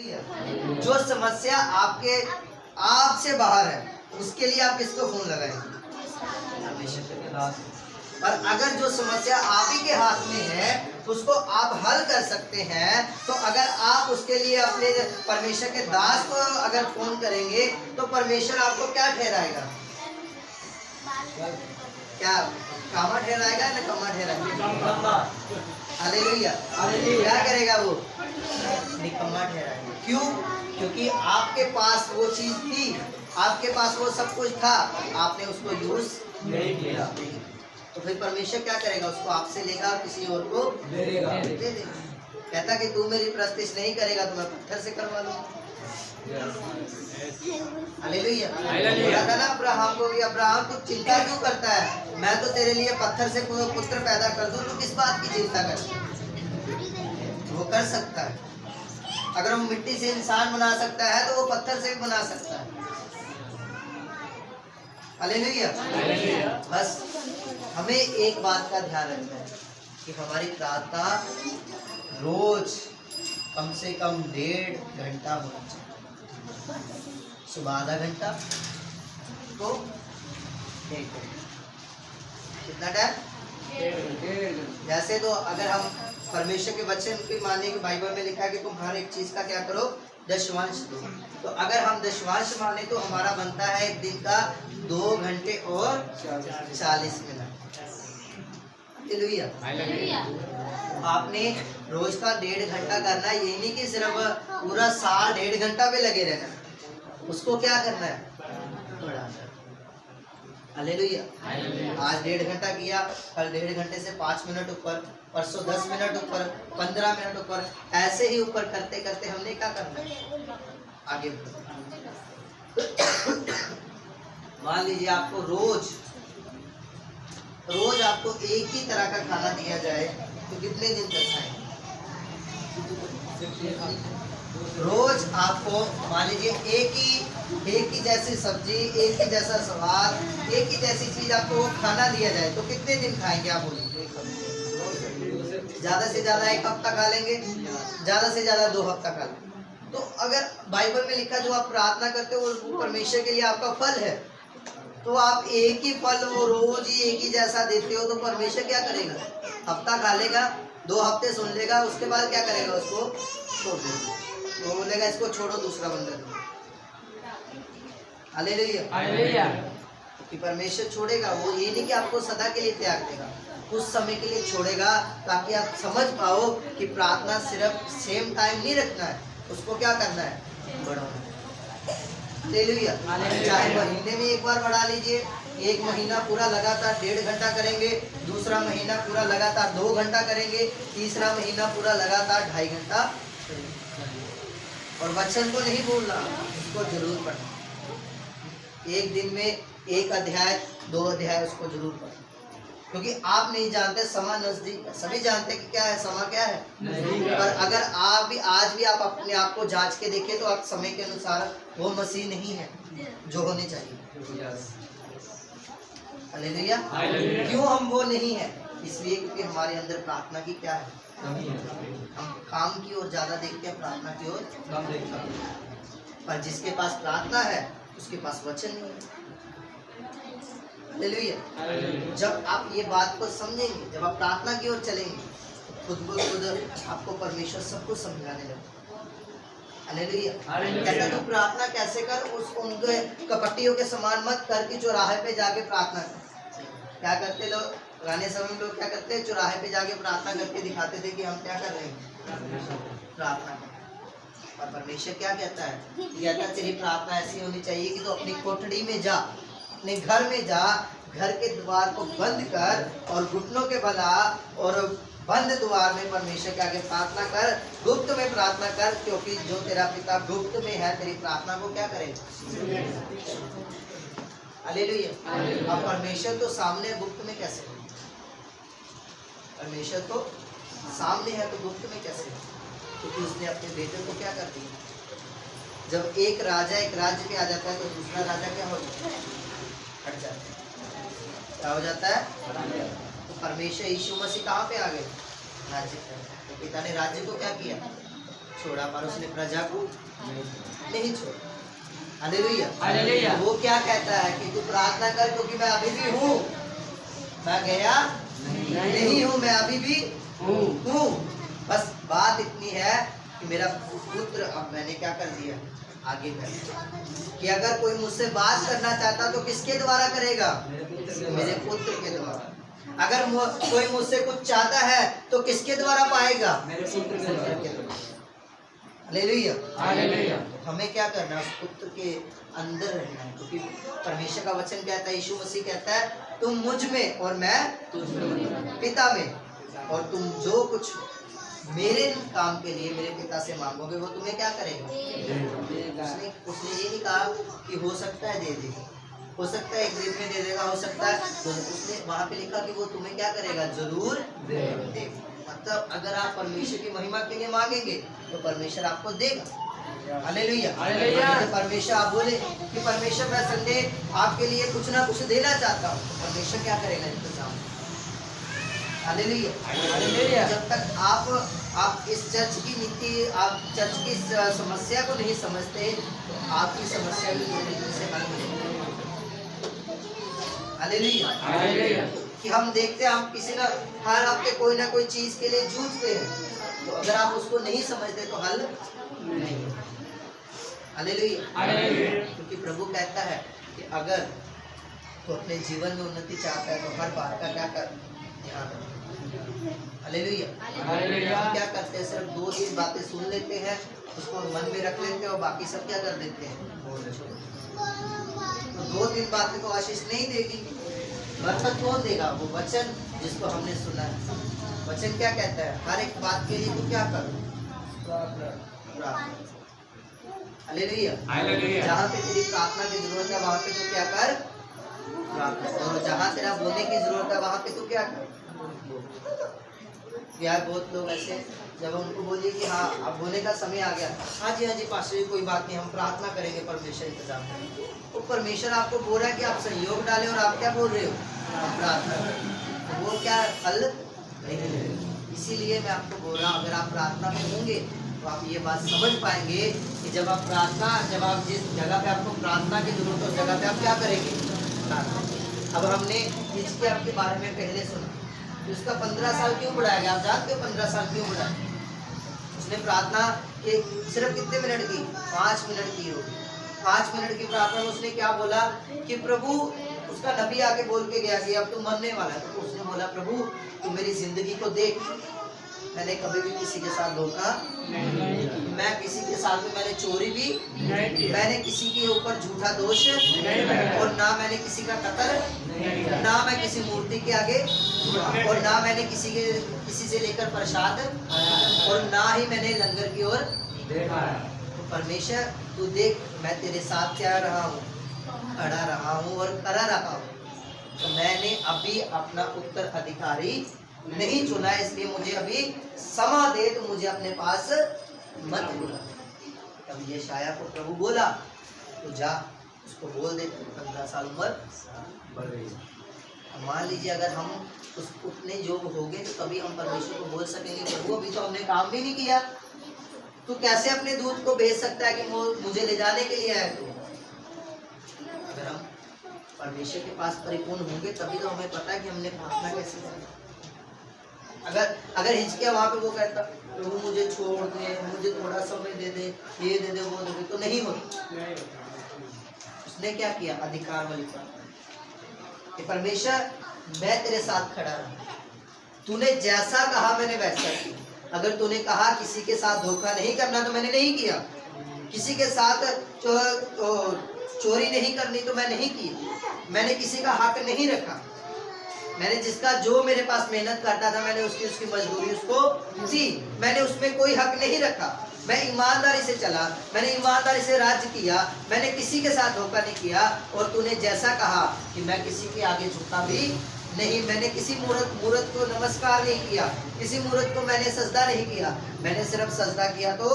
जो समस्या आपके आपसे बाहर है उसके लिए आप किसको फोन लगाएंगे? और अगर जो समस्या आप ही के हाथ में है उसको आप हल कर सकते हैं, तो अगर आप उसके लिए अपने परमेश्वर के दास को अगर फोन करेंगे तो परमेश्वर आपको क्या ठहराएगा? क्या कामा ठहराएगा ना कमा ठहराएगा? हालेलुया। क्या करेगा वो? निकम्मा ठहराएगा। क्यों? क्योंकि आपके पास वो चीज थी, आपके पास वो सब कुछ था, आपने उसको यूज नहीं किया। तो फिर परमेश्वर क्या करेगा? उसको आपसे लेगा और किसी और को दे देगा। कहता कि तू मेरी प्रस्तिश नहीं करेगा तो मैं पत्थर से करवा लूंगा। हालेलुया। बोला था ना अब्राहम को कि अब्राहम तू चिंता क्यों करता है? मैं तो तेरे लिए पत्थर से पुत्र पैदा कर दूं, तो किस बात की चिंता कर? वो कर सकता है। अगर वो मिट्टी से इंसान बना सकता है तो वो पत्थर से भी बना सकता है। हालेलुया। बस हमें एक बात का ध्यान रखना है कि हमारी प्रार्थना रोज कम से कम 1.5 घंटा होना चाहिए। सुबह आधा घंटा तो 1 घंटा। कितना टाइम? जैसे तो अगर हम परमेश्वर के वचन की माने कि बाइबल में लिखा है कि तुम हर एक चीज का क्या करो? दशवांश दो। तो अगर हम दशवांश माने तो हमारा बनता है एक दिन का 2 घंटे और 40 मिनट। हालेलुया। आपने रोज का 1.5 घंटा करना है। ये नहीं कि सिर्फ पूरा साल 1.5 घंटा पे लगे रहना। उसको क्या करना है? बढ़ाना। हालेलुया। आज 1.5 घंटा किया, कल 1.5 घंटे से 5 मिनट ऊपर, परसों 10 मिनट ऊपर, 15 मिनट ऊपर, ऐसे ही ऊपर करते करते हमने क्या करना है? आगे मान लीजिए आपको रोज आपको एक ही तरह का खाना दिया जाए तो कितने दिन तक खाएंगे? रोज आपको मान लीजिए एक ही जैसी सब्जी, एक ही जैसा स्वाद, एक ही जैसी चीज आपको खाना दिया जाए तो कितने दिन खाएंगे आप? बोलिए। ज्यादा से ज्यादा 1 हफ्ता खा लेंगे, ज्यादा से ज्यादा 2 हफ्ता खा लेंगे। तो अगर बाइबल में लिखा जो आप प्रार्थना करते हो वो परमेश्वर के लिए आपका फल है, तो आप एक ही फल वो रोज ही एक ही जैसा देते हो तो परमेश्वर क्या करेगा? हफ्ता खा लेगा, 2 हफ्ते सुन लेगा, उसके बाद क्या करेगा? उसको छोड़ देगा। वो बोलेगा इसको छोड़ो, दूसरा बंदा दो। हालेलुया। कि परमेश्वर छोड़ेगा, वो ये नहीं कि आपको सदा के लिए त्याग देगा, कुछ समय के लिए छोड़ेगा ताकि आप समझ पाओ कि प्रार्थना सिर्फ सेम टाइम नहीं रखना है, उसको क्या करना है? बढ़ाना। हालेलुया। चाहे महीने में एक बार बढ़ा लीजिए, 1 महीना पूरा लगातार 1.5 घंटा करेंगे, दूसरा महीना पूरा लगातार 2 घंटा करेंगे, तीसरा महीना पूरा लगातार 2.5 घंटा करेंगे। और वचन को नहीं भूलना, उसको जरूर पढ़ना। एक दिन में 1 अध्याय 2 अध्याय उसको जरूर पढ़ना, क्योंकि आप नहीं जानते समय नजदीक है। सभी जानते कि क्या है, समय क्या है, पर अगर आप भी आज भी आप अपने आप को जांच के देखें तो आप समय के अनुसार वो मसीह नहीं है जो होने चाहिए। हालेलुया। क्यों हम वो नहीं है? इसलिए क्योंकि हमारे अंदर प्रार्थना की क्या है? हम काम की ओर ज्यादा देखते हैं, प्रार्थना की ओर कम देखते हैं। पर जिसके पास प्रार्थना है उसके पास वचन नहीं है। हालेलुया। जब आप ये बात को समझेंगे, जब आप प्रार्थना की ओर चलेंगे, खुद ब खुद आपको परमेश्वर सब कुछ समझाने लगेगा। हालेलुया। कहता तू प्रार्थना कैसे कर? उनके कपटियों के समान मत कर कि चौराहे पे जाके प्रार्थना कर। क्या करते लोग? पुराने समय में लोग क्या करते हैं? चौराहे पे जाके प्रार्थना करके दिखाते थे कि हम क्या कर रहे हैं? प्रार्थना कर। और परमेश्वर क्या कहता है? कहता है तेरी प्रार्थना ऐसी होनी चाहिए कि तो अपनी कोठड़ी में जा, अपने घर में जा, घर के द्वार को बंद कर और घुटनों के बला और बंद द्वार में परमेश्वर के आगे प्रार्थना कर, गुप्त में प्रार्थना कर, क्योंकि जो तेरा पिता गुप्त में है तेरी प्रार्थना को क्या करेगा? हालेलुया। अब परमेश्वर तो सामने, गुप्त में कैसे? परमेश्वर तो सामने है तो गुप्त में कैसे? क्योंकि उसने अपने बेटे को क्या कर दिया? जब एक राजा एक राज्य पे आ जाता है तो दूसरा राजा क्या हो जाता है? हट जाता है। क्या हो जाता है? तो परमेश्वर यीशु मसीह कहाँ पे आ गए? राज्य पे। तो पिता ने राज्य को क्या किया? छोड़ा, पर उसने प्रजा को नहीं छोड़ा। हालेलुया। हालेलुया। वो क्या कहता है कि तू प्रार्थना कर, क्योंकि मैं अभी भी हूँ, मैं गया नहीं हूँ, मैं अभी भी हूँ। बस बात इतनी है कि मेरा पुत्र, अब मैंने क्या कर दिया, आगे कर दिया कि अगर कोई मुझसे बात करना चाहता तो किसके द्वारा करेगा, मेरे पुत्र के द्वारा। अगर कोई मुझसे कुछ चाहता है तो किसके द्वारा पाएगा, मेरे पुत्र के द्वारा। हालेलुया। हालेलुया। हमें क्या करना है, उस पुत्र के अंदर रहना है, क्योंकि परमेश्वर का वचन कहता है, यीशु मसीह कहता है, तुम मुझ में और मैं पिता में, और तुम जो कुछ मेरे काम के लिए मेरे पिता से मांगोगे वो तुम्हें क्या करेगा। उसने ये नहीं कहा कि हो सकता है दे देगा, हो सकता है एक दिन में दे देगा, हो सकता है, तो उसने वहाँ पे लिखा कि वो तुम्हें क्या करेगा, जरूर देगा। मतलब अगर आप परमेश्वर की महिमा के लिए मांगेंगे तो परमेश्वर आपको देगा। हालेलुया। तो परमेश्वर, आप बोले कि परमेश्वर मैं संडे आपके लिए कुछ ना कुछ देना चाहता हूँ, तो परमेश्वर क्या करेगा, इंतजाम। हालेलुया। जब तक आप इस चर्च की नीति, आप चर्च की समस्या को नहीं समझते तो आपकी समस्या भी पूरी तरह से हल नहीं होगी। हालेलुया। कि हम देखते हैं, हम किसी ना हर हफ्ते कोई ना कोई चीज के लिए जूझते हैं, तो अगर आप उसको नहीं समझते तो हल नहीं। हालेलुया। क्योंकि प्रभु कहता है कि अगर तो अपने जीवन में उन्नति चाहता है तो हर बात का क्या कर, ध्यान रखो। हालेलुया। हम क्या करते हैं, सिर्फ 2-3 बातें सुन लेते हैं, उसको मन में रख लेते हैं और बाकी सब क्या कर देते हैं, तो 2-3 बातें तो आशीष नहीं देगी। बरकत कौन देगा, वो वचन जिसको हमने सुना है। वचन क्या कहता है, हर एक बात के लिए तो क्या करो, प्रार्थना। हालेलुया। जहाँ पे तेरी प्रार्थना की जरूरत है वहाँ पे तो क्या कर, प्रार्थना। और जहाँ तेरा बोलने की जरूरत है वहाँ पे तो क्या कर। यार बहुत लोग ऐसे, जब उनको बोलिए कि हाँ अब बोलने का समय आ गया, हाँ जी पास्टर जी कोई बात नहीं, हम प्रार्थना करेंगे, परमेश्वर इंतजाम करेंगे। तो परमेश्वर आपको बोल रहा है कि आप सहयोग डालें और आप क्या बोल रहे हो, हम प्रार्थना करें, तो वो क्या हल नहीं है। इसीलिए मैं आपको बोल रहा हूँ, अगर आप प्रार्थना में होंगे तो आप ये बात समझ पाएंगे कि जब आप जिस जगह पे आपको प्रार्थना की जरूरत है उस जगह पे आप क्या करेंगे, प्रार्थना। अब हमने हिजकिय्याह के बारे में पहले सुना, उसका 15 साल क्यों बढ़ाया गया, आप जानते हो 15 साल क्यों बढ़ाया। उसने प्रार्थना के सिर्फ कितने मिनट की, 5 मिनट की होगी। 5 मिनट की प्रार्थना में उसने क्या बोला कि प्रभु, उसका नबी आके बोल के गया कि अब तू मरने वाला है, तो उसने बोला प्रभु तू मेरी जिंदगी को देख, मैंने कभी भी किसी के साथ धोखा नहीं, मैं किसी के साथ में मैंने चोरी भी नहीं, मैंने किसी के ऊपर झूठा दोष नहीं, और ना मैंने किसी का कत्ल, ना मैं किसी मूर्ति के आगे, और ना मैंने किसी से लेकर प्रसाद, और ना ही मैंने लंगर की ओर देखा है। तो परमेश्वर तू देख, मैं तेरे साथ क्या रहा हूँ, खड़ा रहा हूँ और करा रहा हूँ। तो मैंने अभी अपना उत्तराधिकारी नहीं चुना, इसलिए मुझे अभी समा दे, तो मुझे अपने पास मत बुला। तब यशायाह को प्रभु बोला तो जा उसको बोल दे 15 साल उम्र बढ़ गई। मान लीजिए अगर हम उस उतने योग हो गए तो तभी हम परमेश्वर को बोल सकेंगे प्रभु अभी तो हमने काम भी नहीं किया, तू कैसे अपने दूत को भेज सकता है कि मुझे ले जाने के लिए आया तू। अगर हम परमेश्वर के पास परिपूर्ण होंगे तभी तो हमें पता है कि हमने प्रार्थना कैसे की। अगर हिजकिय्याह वहाँ पे वो कहता प्रभु मुझे छोड़ दे, मुझे थोड़ा समय दे दे, ये दे दे, वो दे दे, तो नहीं होता। उसने क्या किया, अधिकार वाली प्रार्थना कि परमेश्वर मैं तेरे साथ खड़ा रहा, तूने जैसा कहा मैंने वैसा किया। अगर तूने कहा किसी के साथ धोखा नहीं करना तो मैंने नहीं किया, किसी के साथ चोरी नहीं करनी तो मैं नहीं की, मैंने किसी का हक नहीं रखा, मैंने जिसका जो मेरे पास मेहनत करता था मैंने उसकी मजदूरी उसको दी, मैंने उसमें कोई हक नहीं रखा, मैं ईमानदारी से चला, मैंने ईमानदारी से राज्य किया, मैंने किसी के साथ धोखा नहीं किया। और तूने जैसा कहा कि मैं किसी के आगे झुका भी नहीं, मैंने किसी मूर्त को नमस्कार नहीं किया, किसी मूर्त को मैंने सजदा नहीं किया, मैंने सिर्फ सजदा किया तो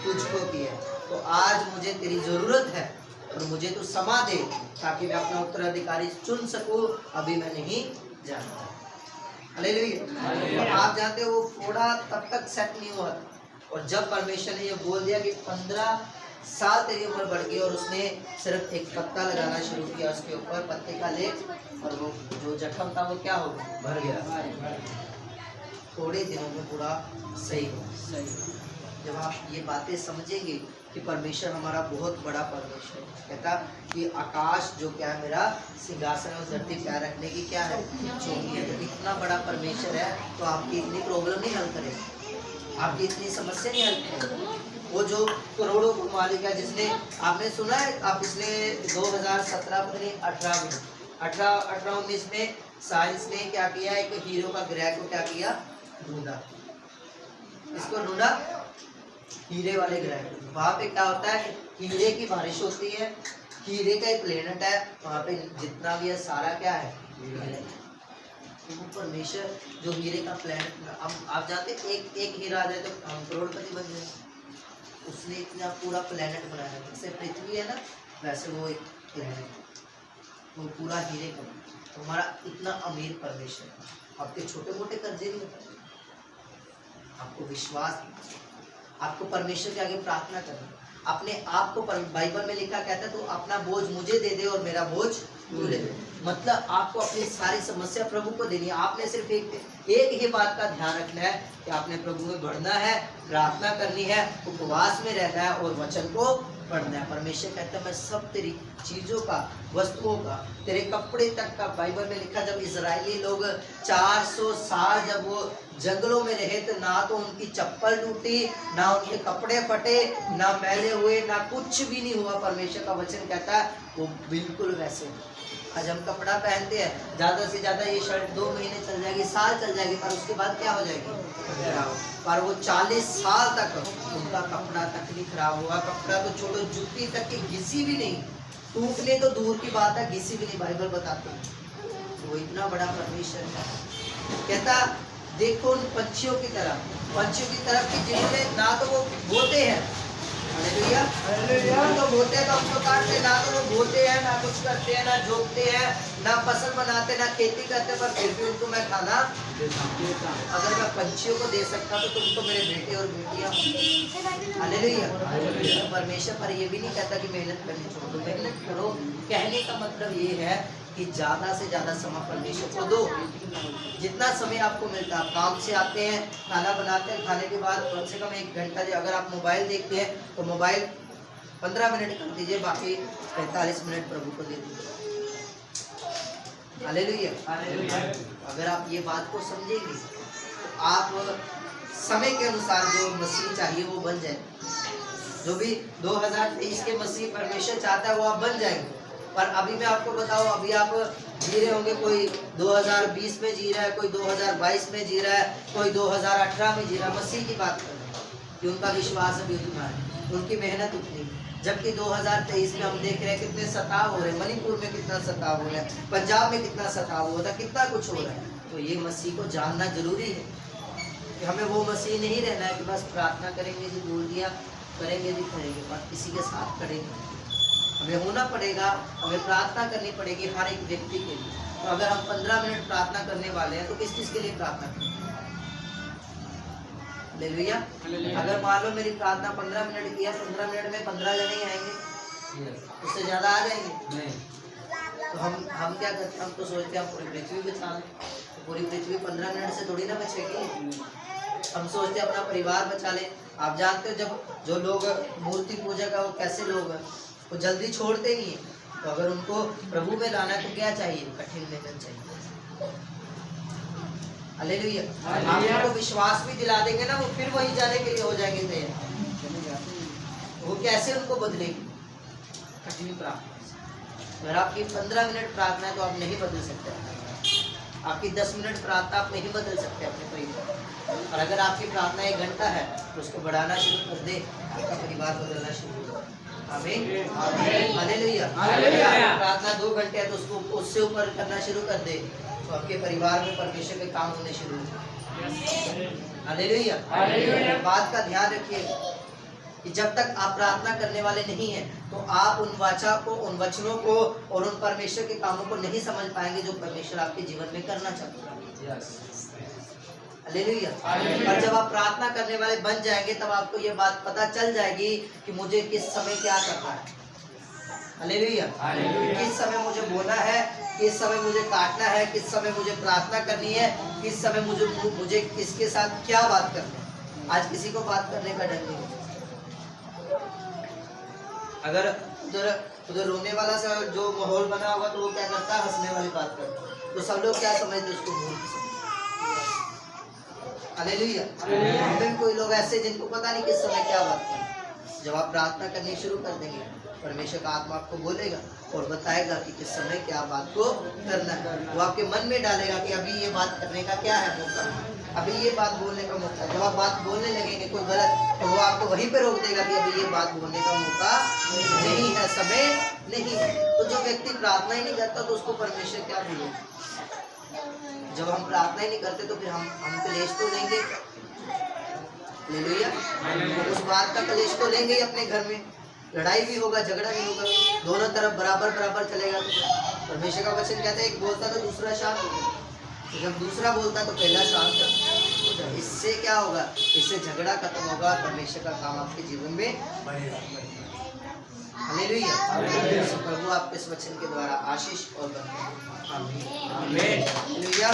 तुझको किया। तो आज मुझे तेरी जरूरत है और मुझे तू समा दे ताकि मैं अपना उत्तराधिकारी चुन सकूं, अभी मैं नहीं जानता। हालेलुया। आप जानते हो वो थोड़ा तब तक सेट नहीं हुआ, और जब परमेश्वर ने ये बोल दिया कि 15 साल तेरी उम्र बढ़ गई और उसने सिर्फ एक पत्ता लगाना शुरू किया उसके ऊपर, पत्ते का लेप, और वो जो जख्म था वो क्या हो गया, भर गया। थोड़े दिनों में पूरा सही हो। जब आप ये बातें समझेंगे कि परमेश्वर हमारा बहुत बड़ा परमेश्वर है, कहता कि आकाश जो क्या है मेरा सिंहासन और धरती पैर रखने की क्या है चोटी है। जब इतना बड़ा परमेश्वर है तो आपकी इतनी प्रॉब्लम नहीं हल करेगा, आपकी इतनी समस्या नहीं हल करेगा। वो जो करोड़ों का मालिक है, जिसने आपने सुना है, आप पिछले 2017 पता नहीं 18-19 में साइंस ने क्या किया, एक हीरो का ग्रह को क्या किया, ढूंढा। इसको ढूंढा हीरे वाले ग्रह। वहाँ पे क्या होता है, हीरे की बारिश होती है, हीरे का एक प्लेनेट है, वहाँ पे जितना भी है सारा क्या है, तो वो परमेश्वर जो हीरे का प्लेनेट, आप जानते एक हीरा आ जाए तो हम करोड़पति बन जाए। उसने इतना पूरा प्लेनेट बनाया, जैसे पृथ्वी है ना वैसे वो एक प्लेनेट, वो पूरा हीरे का। तो हमारा इतना अमीर परमेश्वर आपके छोटे मोटे कर्जे नहीं होते, आपको विश्वास, आपको परमेश्वर के आगे प्रार्थना करना, अपने आप को बाइबल में लिखा कहता है तो अपना बोझ मुझे दे दे और मेरा बोझ तू ले दे। मतलब आपको अपनी सारी समस्या प्रभु को देनी है। आपने सिर्फ एक ही बात का ध्यान रखना है कि आपने प्रभु में बढ़ना है, प्रार्थना करनी है, उपवास में रहना है और वचन को पढ़ना है। परमेश्वर कहता है मैं सब तेरी चीज़ों का, वस्तुओं का, तेरे कपड़े तक का, बाइबल में लिखा जब इजरायली लोग 400 साल जब वो जंगलों में रहे तो ना तो उनकी चप्पल टूटी, ना उनके कपड़े फटे, ना मैले हुए, ना कुछ भी नहीं हुआ। परमेश्वर का वचन कहता है वो बिल्कुल वैसे। आज हम कपड़ा पहनते हैं, ज़्यादा से ज़्यादा ये शर्ट 2 महीने चल जाएगी, साल चल जाएगी, पर उसके बाद क्या हो जाएगी, पर वो 40 साल तक उनका कपड़ा तक नहीं खराब हुआ। कपड़ा तो छोड़ो, जुत्ती तक की घिसी भी नहीं, टूटने तो दूर की बात है, घिसी भी नहीं, बाइबल बताते हैं। वो इतना बड़ा परमेश्वर है। कहता देखो उन पंछियों की तरफ कि जिनमें ना तो वो बोते हैं, हालेलुया, तो बोते हैं तो हमको काटते, ना तो वो बोते हैं, ना कुछ करते हैं, ना जोतते हैं, ना फसल बनाते, ना खेती करते, पर फिर भी उनको मैं खाना अगर मैं पंछियों को दे सकता तो तुम तो मेरे बेटे और बेटियां। हालेलुया। परमेश्वर पर ये भी नहीं कहता कि मेहनत करनी छोड़ दो, मेहनत करो। कहने का मतलब ये है कि ज़्यादा से ज़्यादा समय परमेश्वर को दो। जितना समय आपको मिलता है, आप काम से आते हैं, खाना बनाते हैं, खाने के बाद कम से कम 1 घंटा, अगर आप मोबाइल देखते हैं तो मोबाइल 15 मिनट कर दीजिए, बाकी 45 मिनट प्रभु को दे दीजिए। हालेलुया। अगर आप ये बात को समझेंगे तो आप समय के अनुसार जो मसीह चाहिए वो बन जाए। जो भी 2023 के मसीह परमेश्वर चाहता है वो आप बन जाएंगे। पर अभी मैं आपको बताऊं, अभी आप जी रहे होंगे, कोई 2020 में जी रहा है, कोई 2022 में जी रहा है, कोई 2018 में जी रहा है। मसीह की बात कर रहे हैं कि उनका विश्वास अभी उतना है, उनकी मेहनत उतनी। जबकि 2023 में हम देख रहे हैं कितने सताव हो रहे हैं, मणिपुर में कितना सताव हो रहा है, पंजाब में कितना सताव हो रहा है, कितना कुछ हो रहा है। तो ये मसीह को जानना जरूरी है कि हमें वो मसीह नहीं रहना है कि बस प्रार्थना करेंगे जी, बोल दिया, करेंगे जी, करेंगे, बस किसी के साथ करेंगे। हमें होना पड़ेगा, हमें प्रार्थना करनी पड़ेगी हर एक व्यक्ति के लिए। तो अगर हम 15 मिनट प्रार्थना करने वाले हैं तो किस चीज़ के लिए प्रार्थना करें? हालेलुया। अगर मान लो मेरी प्रार्थना 15 मिनट की है, 15 मिनट में 15 जने ही आएंगे, उससे ज़्यादा आ जाएंगे नहीं। तो हम क्या करते हैं, हम तो सोचते हैं हम पूरी पृथ्वी बचा लें। तो पूरी पृथ्वी 15 मिनट से थोड़ी ना बचेगी। हम सोचते हैं अपना परिवार बचा लें। आप जानते हो जब जो लोग मूर्ति पूजा का, वो कैसे लोग हैं, वो जल्दी छोड़ते नहीं है। तो अगर उनको प्रभु में लाना है तो क्या चाहिए, कठिन मेहनत चाहिए। हालेलुया। आप उनको विश्वास भी दिला देंगे ना, वो फिर वहीं जाने के लिए हो जाएंगे तैयार। वो कैसे उनको बदलेगी, कठिन प्रार्थना। अगर आपकी 15 मिनट प्रार्थना है तो आप नहीं बदल सकते, आपकी 10 मिनट प्रार्थना आप नहीं बदल सकते अपने परिवार। और अगर आपकी प्रार्थना 1 घंटा है तो उसको बढ़ाना शुरू कर दे, आपका परिवार बदलना शुरू हो। आमीन, हालेलुया। प्रार्थना 2 घंटे है तो उसको उससे ऊपर करना शुरू कर दे, तो आपके परिवार में परमेश्वर के काम होने शुरू हो जाए। हालेलुया। बात का ध्यान रखिए कि जब तक आप प्रार्थना करने वाले नहीं हैं तो आप उन वाचा को, उन वचनों को और उन परमेश्वर के कामों को नहीं समझ पाएंगे जो परमेश्वर आपके जीवन में करना चाहता है। हालेलुया। और जब आप प्रार्थना करने वाले बन जाएंगे तब आपको ये बात पता चल जाएगी कि मुझे किस समय क्या करना है। हालेलुया। किस समय मुझे बोलना है, किस समय मुझे काटना है, किस समय मुझे प्रार्थना करनी है, किस समय मुझे किसके साथ क्या बात करनी है। आज किसी को बात करने का डर नहीं है। अगर उधर रोने वाला सा जो माहौल बना होगा तो वो क्या करता है, हंसने वाली बात करता है, तो सब लोग क्या समझते उसको भूल। हालेलुया। लेकिन कोई लोग ऐसे जिनको पता नहीं किस समय क्या बात करना। जब आप प्रार्थना करनी शुरू कर देंगे परमेश्वर का आत्मा आपको बोलेगा और बताएगा कि किस समय क्या बात को करना है। वो आपके मन में डालेगा कि अभी ये बात करने का क्या है मौका, अभी ये बात बोलने का मौका। जब आप बात बोलने लगेंगे कोई गलत, तो वो आपको वहीं पे रोक देगा कि अभी ये बात बोलने का मौका नहीं है, समय नहीं है। तो जो व्यक्ति प्रार्थना ही नहीं करता तो उसको परमेश्वर क्या बोलेगा। जब हम प्रार्थना ही नहीं करते तो फिर हम क्लेश तो लेंगे। हालेलुया। उस बात का क्लेश तो लेंगे ही अपने घर में, लड़ाई भी होगा, झगड़ा भी होगा, दोनों तरफ बराबर बराबर चलेगा। परमेश्वर का वचन कहता है एक बोलता तो दूसरा शांत होगा, तो जब दूसरा बोलता तो पहला शांत होगा। इससे क्या होगा, इससे झगड़ा खत्म होगा, परमेश्वर का काम आपके जीवन में बढ़ेगा। हालेलुया। प्रभु आपके इस वचन के द्वारा आशीष और बरकत। आमीन। हालेलुया।